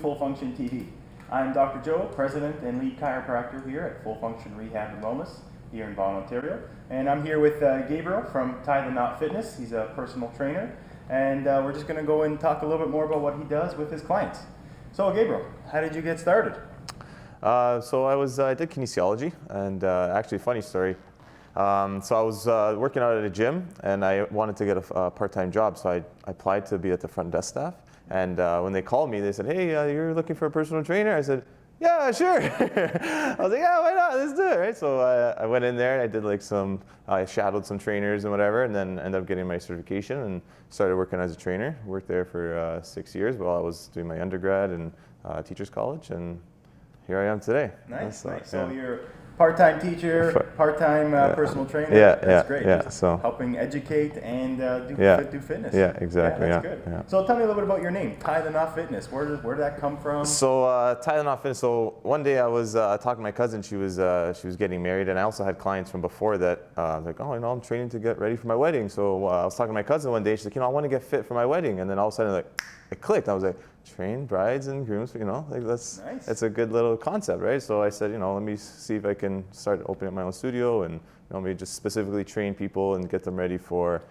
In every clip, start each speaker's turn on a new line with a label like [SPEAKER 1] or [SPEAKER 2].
[SPEAKER 1] Full Function TV. I'm Dr. Joe, President and Lead Chiropractor here at Full Function Rehab Wellness here in Vaughan, Ontario. And I'm here with Gabriel from Tie the Knot Fitness. He's a personal trainer. And we're just going to go and talk a little bit more about what he does with his clients. So Gabriel, how did you get started?
[SPEAKER 2] So I did kinesiology, and actually, funny story. So I was working out at a gym, and I wanted to get a part-time job, so I applied to be at the front desk staff. And when they called me, they said, "Hey, you're looking for a personal trainer?" I said, "Yeah, sure." I was like, "Yeah, why not? Let's do it." Right? So I went in there, and I did like I shadowed some trainers and whatever, and then ended up getting my certification and started working as a trainer. Worked there for 6 years while I was doing my undergrad and teachers college, and here I am today.
[SPEAKER 1] Nice.
[SPEAKER 2] Yeah.
[SPEAKER 1] So you're part-time teacher, part-time personal trainer.
[SPEAKER 2] Yeah,
[SPEAKER 1] that's great.
[SPEAKER 2] Yeah,
[SPEAKER 1] just
[SPEAKER 2] so
[SPEAKER 1] helping educate and do fitness.
[SPEAKER 2] Yeah, exactly.
[SPEAKER 1] Yeah, that's good.
[SPEAKER 2] Yeah.
[SPEAKER 1] So tell me a little bit about your name, Tie the Knot Fitness. Where did that come from?
[SPEAKER 2] So Tie the Knot Fitness. So one day I was talking to my cousin. She was getting married, and I also had clients from before that. Like, oh, I'm training to get ready for my wedding. So I was talking to my cousin one day. She's like, I want to get fit for my wedding. And then all of a sudden, like, it clicked. I was like, train brides and grooms, like that's a good little concept, right? So I said, let me see if I can start opening up my own studio and maybe just specifically train people and get them ready for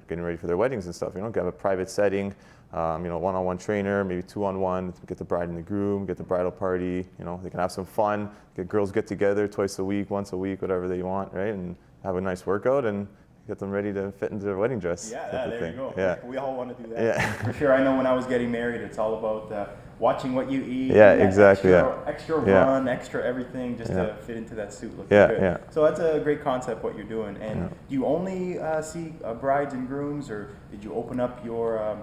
[SPEAKER 2] getting ready for their weddings and stuff. Have a private setting, one-on-one trainer, maybe two-on-one, get the bride and the groom, get the bridal party. They can have some fun. Girls get together twice a week, once a week, whatever they want, right? And have a nice workout and get them ready to fit into their wedding dress.
[SPEAKER 1] Yeah, there you go.
[SPEAKER 2] Yeah.
[SPEAKER 1] We all want to do that.
[SPEAKER 2] Yeah.
[SPEAKER 1] For sure. I know when I was getting married, it's all about watching what you eat.
[SPEAKER 2] Yeah, exactly.
[SPEAKER 1] Extra run, extra everything, just to fit into that suit looking good.
[SPEAKER 2] Yeah.
[SPEAKER 1] So that's a great concept, what you're doing. And do you only see brides and grooms, or did you open up your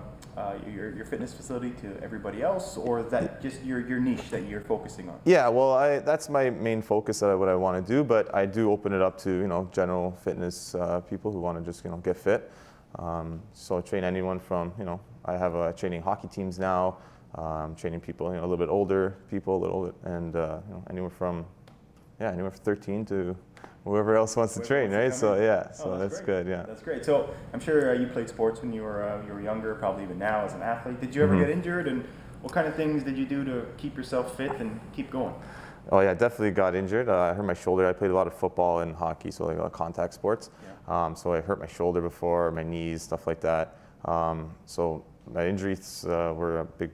[SPEAKER 1] fitness facility to everybody else, or is that just your niche that you're focusing on?
[SPEAKER 2] Yeah, well, that's my main focus of what I want to do, but I do open it up to general fitness people who want to just get fit. So I train anyone from I have training hockey teams now, training people a little bit older people, and anywhere from 13 to whoever else wants to train, right? So that's good. Yeah,
[SPEAKER 1] that's great. So I'm sure you played sports when you were younger, probably even now as an athlete. Did you ever get injured, and what kind of things did you do to keep yourself fit and keep going?
[SPEAKER 2] Oh yeah, definitely got injured. I hurt my shoulder. I played a lot of football and hockey, so like a lot of contact sports. Yeah. So I hurt my shoulder before, my knees, stuff like that. So my injuries were a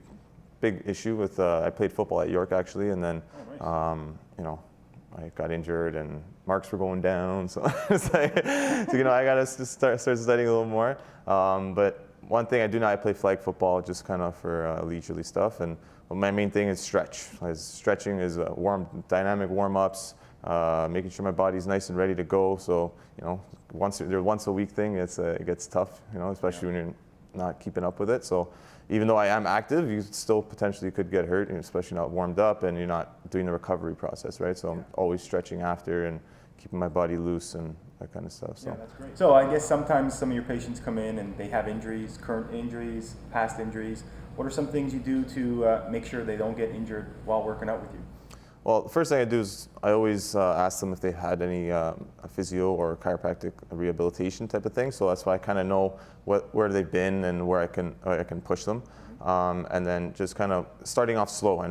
[SPEAKER 2] big issue with. I played football at York actually, and then I got injured and marks were going down, so it's like, I got to start studying a little more. But one thing I do now, I play flag football just kind of for leisurely stuff, and my main thing is stretch. Stretching is dynamic warm-ups, making sure my body's nice and ready to go. So once a week thing, it gets tough, especially when you're not keeping up with it. So even though I am active, you still potentially could get hurt, especially not warmed up and you're not doing the recovery process, right? So I'm always stretching after and keeping my body loose and that kind of stuff. So.
[SPEAKER 1] Yeah, that's great. So I guess sometimes some of your patients come in and they have injuries, current injuries, past injuries. What are some things you do to make sure they don't get injured while working out with you?
[SPEAKER 2] Well, the first thing I do is I always ask them if they had any physio or chiropractic rehabilitation type of thing. So that's why I kind of know where they've been and where I can push them. And then just kind of starting off slow. I'm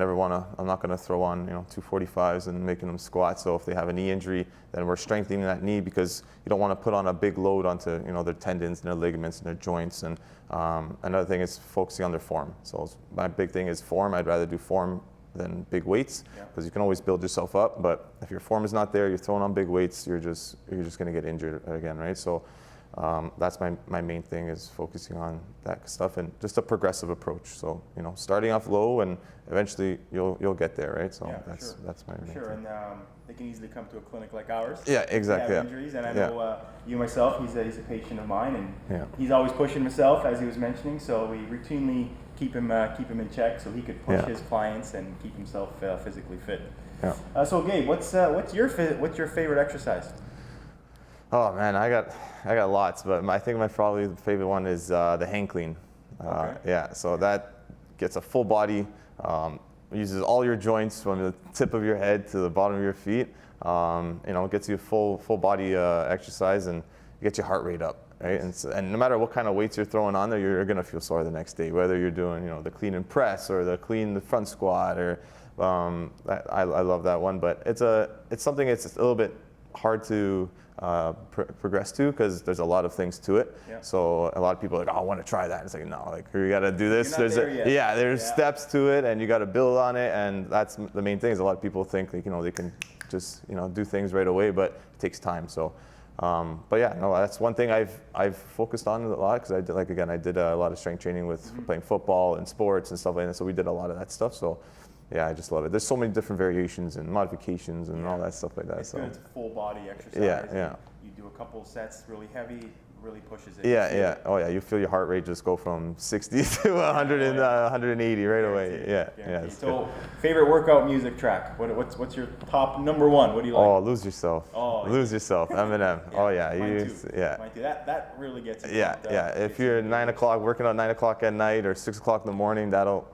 [SPEAKER 2] not going to throw on 245s and making them squat. So if they have a knee injury, then we're strengthening that knee, because you don't want to put on a big load onto their tendons and their ligaments and their joints. And another thing is focusing on their form. So my big thing is form. I'd rather do form than big weights, because you can always build yourself up. But if your form is not there, you're throwing on big weights, you're just going to get injured again, right? So that's my main thing, is focusing on that stuff and just a progressive approach. So starting off low and eventually you'll get there, right? So that's my main thing.
[SPEAKER 1] And they can easily come to a clinic like ours.
[SPEAKER 2] Yeah, exactly.
[SPEAKER 1] Have injuries, and I know you myself. He's a patient of mine, and he's always pushing himself, as he was mentioning. So we routinely keep him in check so he could push his clients and keep himself physically fit. Yeah. So Gabe, what's your favorite exercise?
[SPEAKER 2] Oh man, I got lots, but I think my probably favorite one is the hang clean. Yeah, so that gets a full body, uses all your joints from the tip of your head to the bottom of your feet. It gets you a full body exercise, and get your heart rate up, right? And no matter what kind of weights you're throwing on there, you're gonna feel sore the next day, whether you're doing, the clean and press or the front squat, or I love that one. But it's something it's a little bit hard to progress to, because there's a lot of things to it.
[SPEAKER 1] Yeah.
[SPEAKER 2] So a lot of people are like, oh, I want to try that. It's like, no, like, you got to do this.
[SPEAKER 1] You're not there yet.
[SPEAKER 2] There's steps to it, and you got to build on it. And that's the main thing. Is a lot of people think like, they can just do things right away, but it takes time. So, but yeah, no, that's one thing I've focused on a lot, because I did a lot of strength training with playing football and sports and stuff like that. So we did a lot of that stuff. So. Yeah, I just love it. There's so many different variations and modifications and all that stuff like that.
[SPEAKER 1] It's good. It's a full body exercise.
[SPEAKER 2] Yeah.
[SPEAKER 1] You do a couple sets really heavy, really pushes it.
[SPEAKER 2] Yeah. Oh yeah, you feel your heart rate just go from 60 to 100 and 180 right away. Yeah.
[SPEAKER 1] So, favorite workout music track? What's your top number one? What do you like?
[SPEAKER 2] Oh, Lose Yourself. Lose Yourself. Eminem. Oh yeah.
[SPEAKER 1] Mine too. That really gets you.
[SPEAKER 2] Yeah. If you're 9 o'clock working out 9 o'clock at night or 6 o'clock in the morning, that'll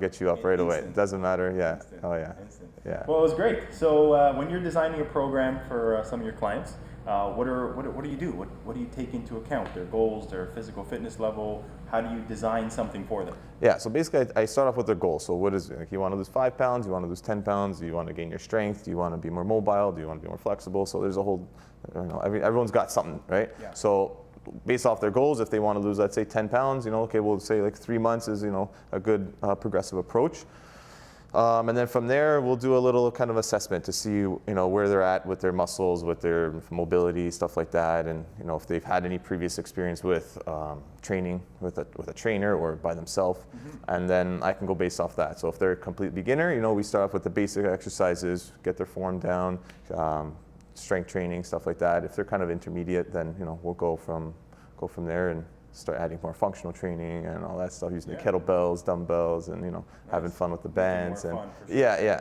[SPEAKER 2] get you up right away. It doesn't matter. Yeah.
[SPEAKER 1] Instant.
[SPEAKER 2] Oh yeah.
[SPEAKER 1] Instant.
[SPEAKER 2] Yeah.
[SPEAKER 1] Well, it was great. So when you're designing a program for some of your clients, what do you do? What do you take into account? Their goals, their physical fitness level. How do you design something for them?
[SPEAKER 2] Yeah. So basically, I start off with their goals. So what is it? Like, you want to lose 5 pounds? You want to lose 10 pounds? Do you want to gain your strength? Do you want to be more mobile? Do you want to be more flexible? So there's a whole, everyone's got something, right?
[SPEAKER 1] Yeah.
[SPEAKER 2] So based off their goals, if they want to lose, let's say 10 pounds, okay, we'll say like 3 months is, a good progressive approach. And then from there, we'll do a little kind of assessment to see, where they're at with their muscles, with their mobility, stuff like that. And, if they've had any previous experience with training with a trainer or by themselves. And then I can go based off that. So if they're a complete beginner, we start off with the basic exercises, get their form down, strength training, stuff like that. If they're kind of intermediate, then, we'll go from there and start adding more functional training and all that stuff, using the kettlebells, dumbbells, and having fun with the bands. And
[SPEAKER 1] fun, for sure.
[SPEAKER 2] Yeah.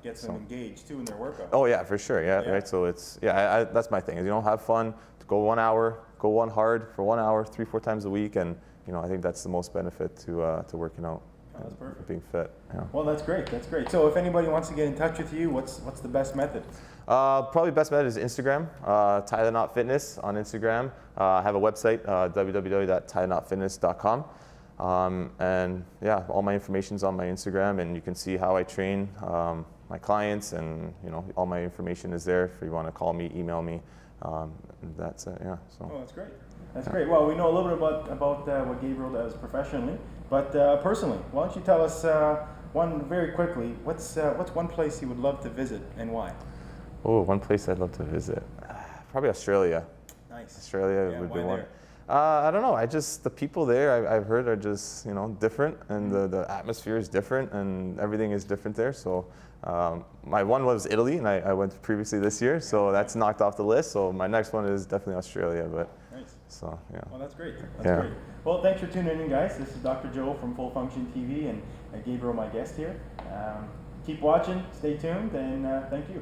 [SPEAKER 1] Gets them engaged too in their workout.
[SPEAKER 2] Oh yeah, for sure. Yeah. Right. So it's that's my thing. Is have fun. Go 1 hour. Go one hard for 1 hour, 3-4 times a week, and I think that's the most benefit to working out.
[SPEAKER 1] That's perfect.
[SPEAKER 2] Being fit. Yeah.
[SPEAKER 1] Well, that's great. That's great. So if anybody wants to get in touch with you, what's the best method?
[SPEAKER 2] Probably best method is Instagram, Tie the Knot Fitness on Instagram. I have a website, www.tietheknotfitness.com. And yeah, all my information's on my Instagram, and you can see how I train my clients, and all my information is there. If you want to call me, email me, that's it. Yeah. So.
[SPEAKER 1] Oh, that's great. That's great. Well, we know a little bit about what Gabriel does professionally, but personally, why don't you tell us very quickly? What's one place you would love to visit and why?
[SPEAKER 2] Oh, one place I'd love to visit, probably Australia.
[SPEAKER 1] Nice.
[SPEAKER 2] Australia would be one.
[SPEAKER 1] There?
[SPEAKER 2] I don't know. The people there I've heard are just different, and the atmosphere is different, and everything is different there. So my one was Italy, and I went previously this year, so that's knocked off the list. So my next one is definitely Australia. But
[SPEAKER 1] nice.
[SPEAKER 2] So yeah.
[SPEAKER 1] Well, that's great. That's great. Well, thanks for tuning in, guys. This is Dr. Joe from Full Function TV, and Gabriel, my guest here. Keep watching, stay tuned, and thank you.